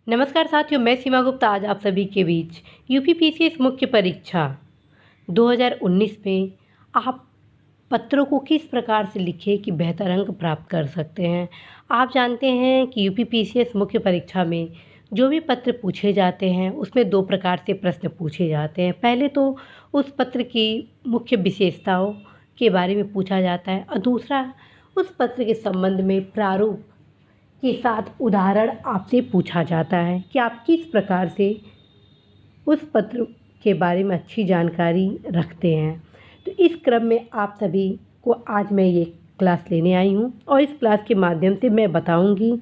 नमस्कार साथियों, मैं सीमा गुप्ता आज आप सभी के बीच यूपीपीसीएस मुख्य परीक्षा 2019 में आप पत्रों को किस प्रकार से लिखें कि बेहतर अंक प्राप्त कर सकते हैं। आप जानते हैं कि यूपीपीसीएस मुख्य परीक्षा में जो भी पत्र पूछे जाते हैं उसमें दो प्रकार से प्रश्न पूछे जाते हैं। पहले तो उस पत्र की मुख्य विशेषताओं के बारे में पूछा जाता है और दूसरा उस पत्र के संबंध में प्रारूप के साथ उदाहरण आपसे पूछा जाता है कि आप किस प्रकार से उस पत्र के बारे में अच्छी जानकारी रखते हैं। तो इस क्रम में आप सभी को आज मैं ये क्लास लेने आई हूँ और इस क्लास के माध्यम से मैं बताऊँगी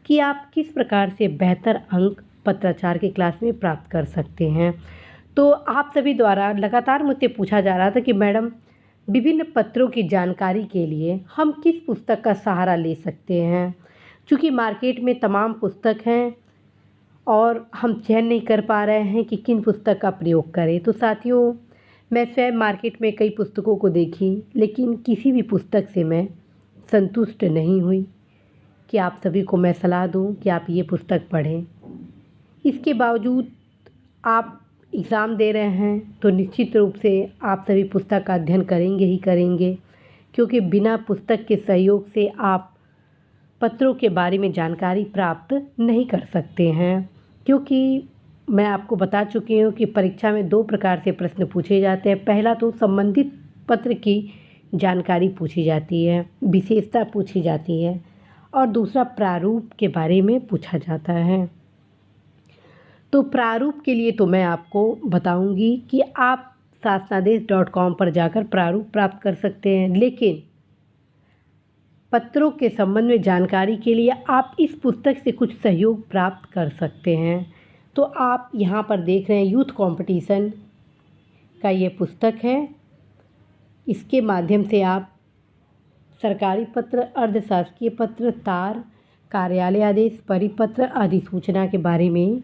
कि आप किस प्रकार से बेहतर अंक पत्राचार की क्लास में प्राप्त कर सकते हैं। तो आप सभी द्वारा लगातार मुझसे पूछा जा रहा था कि मैडम, विभिन्न पत्रों की जानकारी के लिए हम किस पुस्तक का सहारा ले सकते हैं। चूँकि मार्केट में तमाम पुस्तक हैं और हम चयन नहीं कर पा रहे हैं कि किन पुस्तक का प्रयोग करें। तो साथियों, मैं स्वयं मार्केट में कई पुस्तकों को देखी, लेकिन किसी भी पुस्तक से मैं संतुष्ट नहीं हुई कि आप सभी को मैं सलाह दूं कि आप ये पुस्तक पढ़ें। इसके बावजूद आप एग्ज़ाम दे रहे हैं तो निश्चित रूप से आप सभी पुस्तक का अध्ययन करेंगे ही करेंगे, क्योंकि बिना पुस्तक के सहयोग से आप पत्रों के बारे में जानकारी प्राप्त नहीं कर सकते हैं। क्योंकि मैं आपको बता चुकी हूँ कि परीक्षा में दो प्रकार से प्रश्न पूछे जाते हैं। पहला तो संबंधित पत्र की जानकारी पूछी जाती है, विशेषता पूछी जाती है, और दूसरा प्रारूप के बारे में पूछा जाता है। तो प्रारूप के लिए तो मैं आपको बताऊंगी कि आप शासनादेश.com पर जाकर प्रारूप प्राप्त कर सकते हैं, लेकिन पत्रों के संबंध में जानकारी के लिए आप इस पुस्तक से कुछ सहयोग प्राप्त कर सकते हैं। तो आप यहाँ पर देख रहे हैं यूथ कंपटीशन का ये पुस्तक है। इसके माध्यम से आप सरकारी पत्र, अर्धशासकीय पत्र, तार, कार्यालय आदेश, परिपत्र, अधिसूचना के बारे में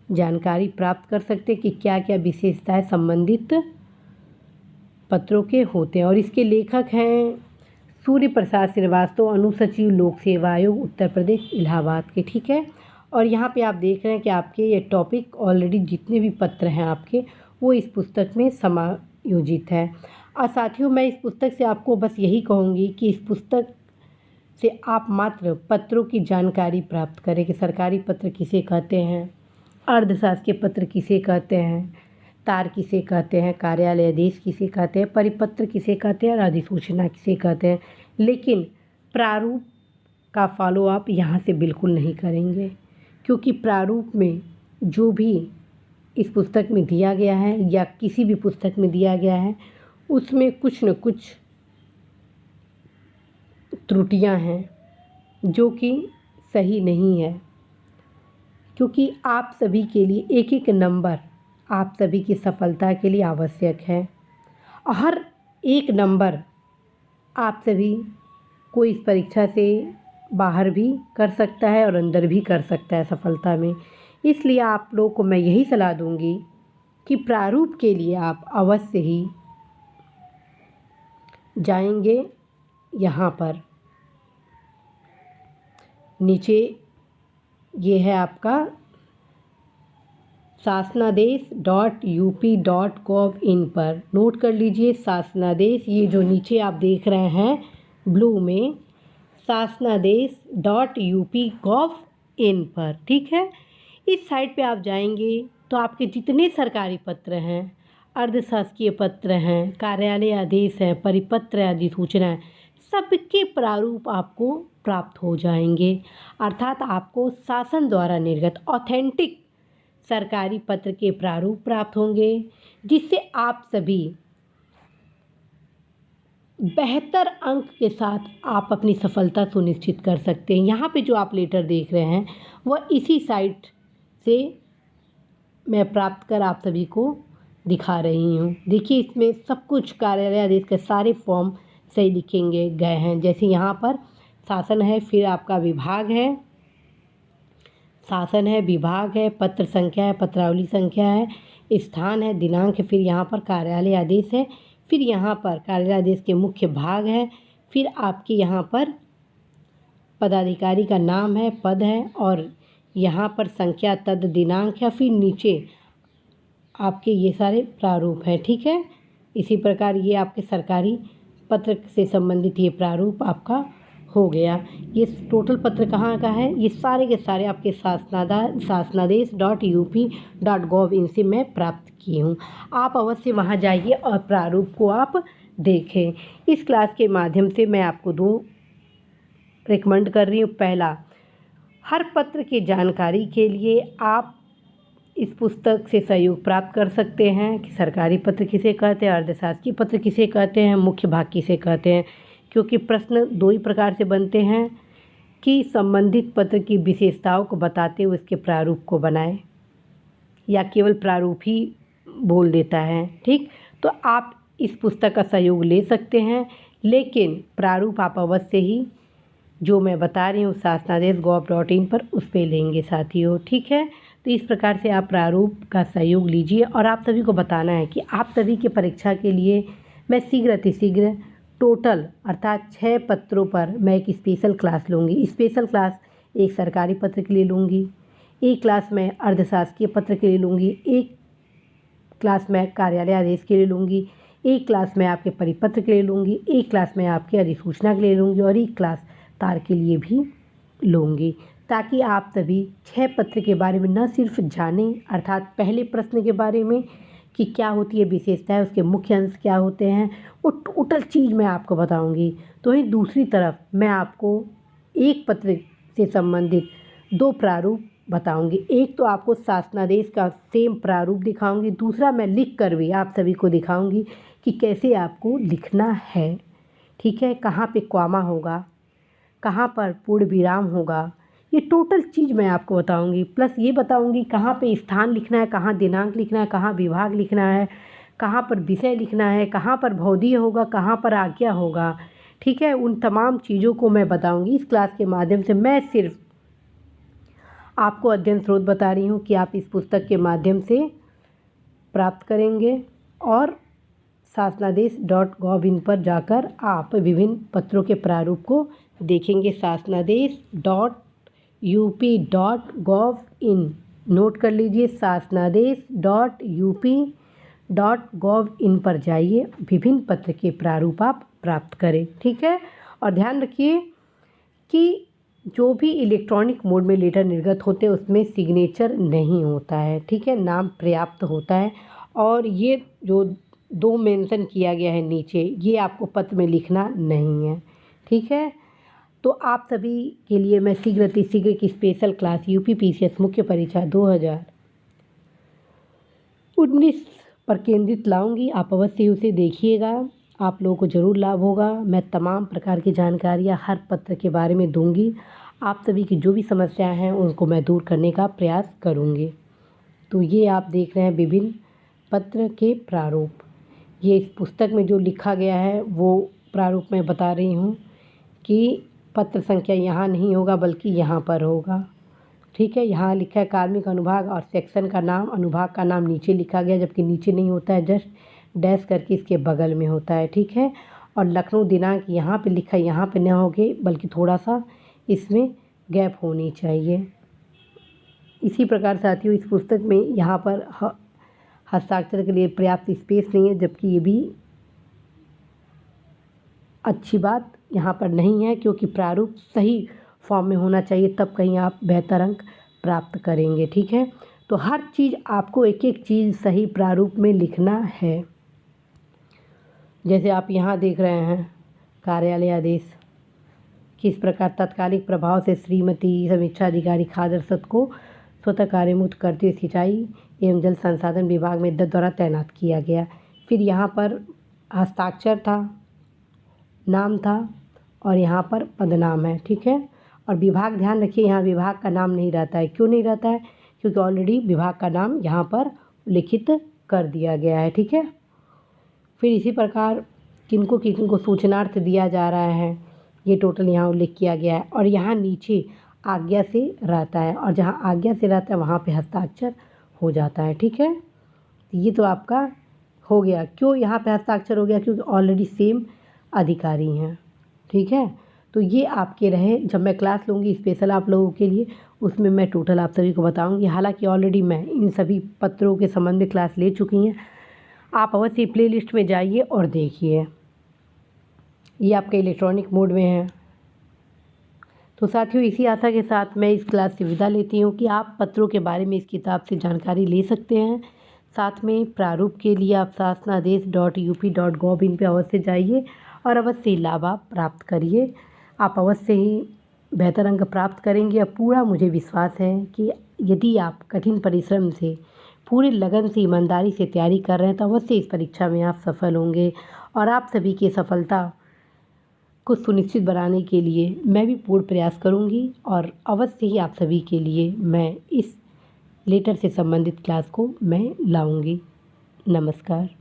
जानकारी प्राप्त कर सकते हैं कि क्या क्या विशेषताएं संबंधित पत्रों के होते हैं। और इसके लेखक हैं सूर्य प्रसाद श्रीवास्तव, अनुसचिव लोक सेवा आयोग, उत्तर प्रदेश, इलाहाबाद के। ठीक है। और यहाँ पे आप देख रहे हैं कि आपके ये टॉपिक ऑलरेडी जितने भी पत्र हैं आपके, वो इस पुस्तक में समायोजित है। और साथियों, मैं इस पुस्तक से आपको बस यही कहूँगी कि इस पुस्तक से आप मात्र पत्रों की जानकारी प्राप्त करें कि सरकारी पत्र किसे कहते हैं, अर्धशासकीय पत्र किसे कहते हैं, तार किसे कहते हैं, कार्यालय आदेश किसे कहते हैं, परिपत्र किसे कहते हैं और अधिसूचना किसे कहते हैं। लेकिन प्रारूप का फॉलो आप यहाँ से बिल्कुल नहीं करेंगे, क्योंकि प्रारूप में जो भी इस पुस्तक में दिया गया है या किसी भी पुस्तक में दिया गया है, उसमें कुछ न कुछ त्रुटियां हैं जो कि सही नहीं है। क्योंकि आप सभी के लिए एक एक नंबर आप सभी की सफलता के लिए आवश्यक है। हर एक नंबर आप सभी को इस परीक्षा से बाहर भी कर सकता है और अंदर भी कर सकता है सफलता में। इसलिए आप लोगों को मैं यही सलाह दूंगी कि प्रारूप के लिए आप अवश्य ही जाएंगे यहाँ पर नीचे, ये है आपका शासनादेश.up.gov.in पर नोट कर लीजिए। शासनादेश, ये जो नीचे आप देख रहे हैं ब्लू में, शासनादेश.up.gov.in पर। ठीक है। इस साइट पे आप जाएंगे तो आपके जितने सरकारी पत्र हैं, अर्धशासकीय पत्र हैं, कार्यालय आदेश हैं, परिपत्र है, अधिसूचना है, सबके प्रारूप आपको प्राप्त हो जाएंगे। अर्थात आपको शासन द्वारा निर्गत ऑथेंटिक सरकारी पत्र के प्रारूप प्राप्त होंगे, जिससे आप सभी बेहतर अंक के साथ आप अपनी सफलता सुनिश्चित कर सकते हैं। यहाँ पे जो आप लेटर देख रहे हैं वह इसी साइट से मैं प्राप्त कर आप सभी को दिखा रही हूँ। देखिए, इसमें सब कुछ कार्यालय आदेश के सारे फॉर्म सही लिखेंगे गए हैं। जैसे यहाँ पर शासन है, फिर आपका विभाग है, शासन है, विभाग है, पत्र संख्या है, पत्रावली संख्या है, स्थान है, दिनांक है, फिर यहाँ पर कार्यालय आदेश है, फिर यहाँ पर कार्यालय आदेश के मुख्य भाग है, फिर आपके यहाँ पर पदाधिकारी का नाम है, पद है, और यहाँ पर संख्या, तद, दिनांक या फिर नीचे आपके ये सारे प्रारूप हैं, ठीक है। इसी प्रकार ये आपके सरकारी पत्र से संबंधित ये प्रारूप आपका हो गया। ये टोटल पत्र कहाँ का है, ये सारे के सारे आपके शासनादेश.up.gov इनसे मैं प्राप्त की हूँ। आप अवश्य वहाँ जाइए और प्रारूप को आप देखें। इस क्लास के माध्यम से मैं आपको 2 रिकमेंड कर रही हूँ। पहला, हर पत्र की जानकारी के लिए आप इस पुस्तक से सहयोग प्राप्त कर सकते हैं कि सरकारी पत्र किसे कहते हैं, अर्धशासकीय पत्र किसे कहते हैं, मुख्य भाग किसे कहते हैं, क्योंकि प्रश्न 2 ही प्रकार से बनते हैं कि संबंधित पत्र की विशेषताओं को बताते हुए उसके प्रारूप को बनाएं या केवल प्रारूप ही बोल देता है, ठीक। तो आप इस पुस्तक का सहयोग ले सकते हैं, लेकिन प्रारूप आप अवश्य ही जो मैं बता रही हूँ शासनादेश.gov.in पर उस पर लेंगे साथियों, ठीक है। तो इस प्रकार से आप प्रारूप का सहयोग लीजिए। और आप सभी को बताना है कि आप सभी के परीक्षा के लिए मैं शीघ्र अतिशीघ्र टोटल अर्थात 6 पत्रों पर मैं एक स्पेशल क्लास लूँगी। स्पेशल क्लास एक सरकारी पत्र के लिए लूँगी, एक क्लास मैं अर्धशासकीय पत्र के लिए लूँगी, एक क्लास मैं कार्यालय आदेश के लिए लूँगी, एक क्लास मैं आपके परिपत्र के लिए लूँगी, एक क्लास मैं आपके अधिसूचना के लिए लूँगी और एक क्लास तार के लिए भी लूँगी, ताकि आप सभी 6 पत्र के बारे में न सिर्फ जानें अर्थात पहले प्रश्न के बारे में कि क्या होती है विशेषताएं, उसके मुख्य अंश क्या होते हैं, वो टोटल चीज़ मैं आपको बताऊंगी। तो ही दूसरी तरफ मैं आपको एक पत्र से संबंधित 2 प्रारूप बताऊंगी। एक तो आपको शासनादेश का सेम प्रारूप दिखाऊंगी, दूसरा मैं लिख कर भी आप सभी को दिखाऊंगी कि कैसे आपको लिखना है, ठीक है। कहाँ पे कॉमा होगा, कहाँ पर पूर्ण विराम होगा, ये टोटल चीज़ मैं आपको बताऊंगी। प्लस ये बताऊंगी कहाँ पे स्थान लिखना है, कहाँ दिनांक लिखना है, कहाँ विभाग लिखना है, कहाँ पर विषय लिखना है, कहाँ पर भौतिक होगा, कहाँ पर आज्ञा होगा, ठीक है। उन तमाम चीज़ों को मैं बताऊंगी इस क्लास के माध्यम से। मैं सिर्फ आपको अध्ययन स्रोत बता रही हूँ कि आप इस पुस्तक के माध्यम से प्राप्त करेंगे और शासनादेश.gov.in पर जाकर आप विभिन्न पत्रों के प्रारूप को देखेंगे। शासनादेश.up.gov.in नोट कर लीजिए, शासनादेश.up.gov.in पर जाइए, विभिन्न पत्र के प्रारूप आप प्राप्त करें, ठीक है। और ध्यान रखिए कि जो भी इलेक्ट्रॉनिक मोड में लेटर निर्गत होते हैं उसमें सिग्नेचर नहीं होता है, ठीक है, नाम पर्याप्त होता है। और ये जो 2 मेंशन किया गया है नीचे, ये आपको पत्र में लिखना नहीं है, ठीक है। तो आप सभी के लिए मैं शीघ्र अतिशीघ्र की स्पेशल क्लास UPPCS मुख्य परीक्षा 2019 पर केंद्रित लाऊंगी। आप अवश्य उसे देखिएगा, आप लोगों को ज़रूर लाभ होगा। मैं तमाम प्रकार की जानकारियाँ हर पत्र के बारे में दूंगी। आप सभी की जो भी समस्याएं हैं उनको मैं दूर करने का प्रयास करूंगी। तो ये आप देख रहे हैं विभिन्न पत्र के प्रारूप। ये इस पुस्तक में जो लिखा गया है वो प्रारूप मैं बता रही हूँ कि पत्र संख्या यहाँ नहीं होगा बल्कि यहाँ पर होगा, ठीक है। यहाँ लिखा है कार्मिक अनुभाग और सेक्शन का नाम, अनुभाग का नाम नीचे लिखा गया, जबकि नीचे नहीं होता है, जस्ट डैश करके इसके बगल में होता है, ठीक है। और लखनऊ दिनांक यहाँ पे लिखा है, यहाँ पे ना होगे बल्कि थोड़ा सा इसमें गैप होनी चाहिए। इसी प्रकार साथियों इस पुस्तक में यहाँ पर हस्ताक्षर के लिए पर्याप्त स्पेस नहीं है, जबकि ये भी अच्छी बात यहाँ पर नहीं है, क्योंकि प्रारूप सही फॉर्म में होना चाहिए, तब कहीं आप बेहतर अंक प्राप्त करेंगे, ठीक है। तो हर चीज़ आपको एक एक चीज़ सही प्रारूप में लिखना है। जैसे आप यहाँ देख रहे हैं कार्यालय आदेश, किस प्रकार तत्कालिक प्रभाव से श्रीमती समीक्षा अधिकारी खाद्य रसद को स्वतः कार्यमुक्त करते हुए सिंचाई एवं जल संसाधन विभाग में द्वारा तैनात किया गया। फिर यहाँ पर हस्ताक्षर था, नाम था और यहाँ पर पदनाम है, ठीक है। और विभाग ध्यान रखिए यहाँ विभाग का नाम नहीं रहता है। क्यों नहीं रहता है? क्योंकि ऑलरेडी विभाग का नाम यहाँ पर लिखित कर दिया गया है, ठीक है। फिर इसी प्रकार किनको सूचनार्थ दिया जा रहा है ये टोटल यहाँ उल्लेख किया गया है। और यहाँ नीचे आज्ञा से रहता है, और जहाँ आज्ञा से रहता है वहाँ पे हस्ताक्षर हो जाता है, ठीक है। ये तो आपका हो गया। क्यों यहाँ पे हस्ताक्षर हो गया? क्योंकि ऑलरेडी सेम अधिकारी हैं, ठीक है। तो ये आपके रहे। जब मैं क्लास लूँगी स्पेशल आप लोगों के लिए उसमें मैं टोटल आप सभी को बताऊंगी। हालांकि ऑलरेडी मैं इन सभी पत्रों के संबंध में क्लास ले चुकी हैं। आप अवश्य प्लेलिस्ट में जाइए और देखिए। ये आपके इलेक्ट्रॉनिक मोड में है। तो साथियों, इसी आशा के साथ मैं इस क्लास से विदा लेती हूँ कि आप पत्रों के बारे में इस किताब से जानकारी ले सकते हैं। साथ में प्रारूप के लिए आप शासनादेश.up.gov इन पर अवश्य जाइए और अवश्य लाभ आप प्राप्त करिए। आप अवश्य ही बेहतर अंक प्राप्त करेंगे। और पूरा मुझे विश्वास है कि यदि आप कठिन परिश्रम से, पूरी लगन से, ईमानदारी से तैयारी कर रहे हैं तो अवश्य इस परीक्षा में आप सफल होंगे। और आप सभी की सफलता को सुनिश्चित बनाने के लिए मैं भी पूर्ण प्रयास करूंगी और अवश्य ही आप सभी के लिए मैं इस लेटर से संबंधित क्लास को मैं लाऊंगी। नमस्कार।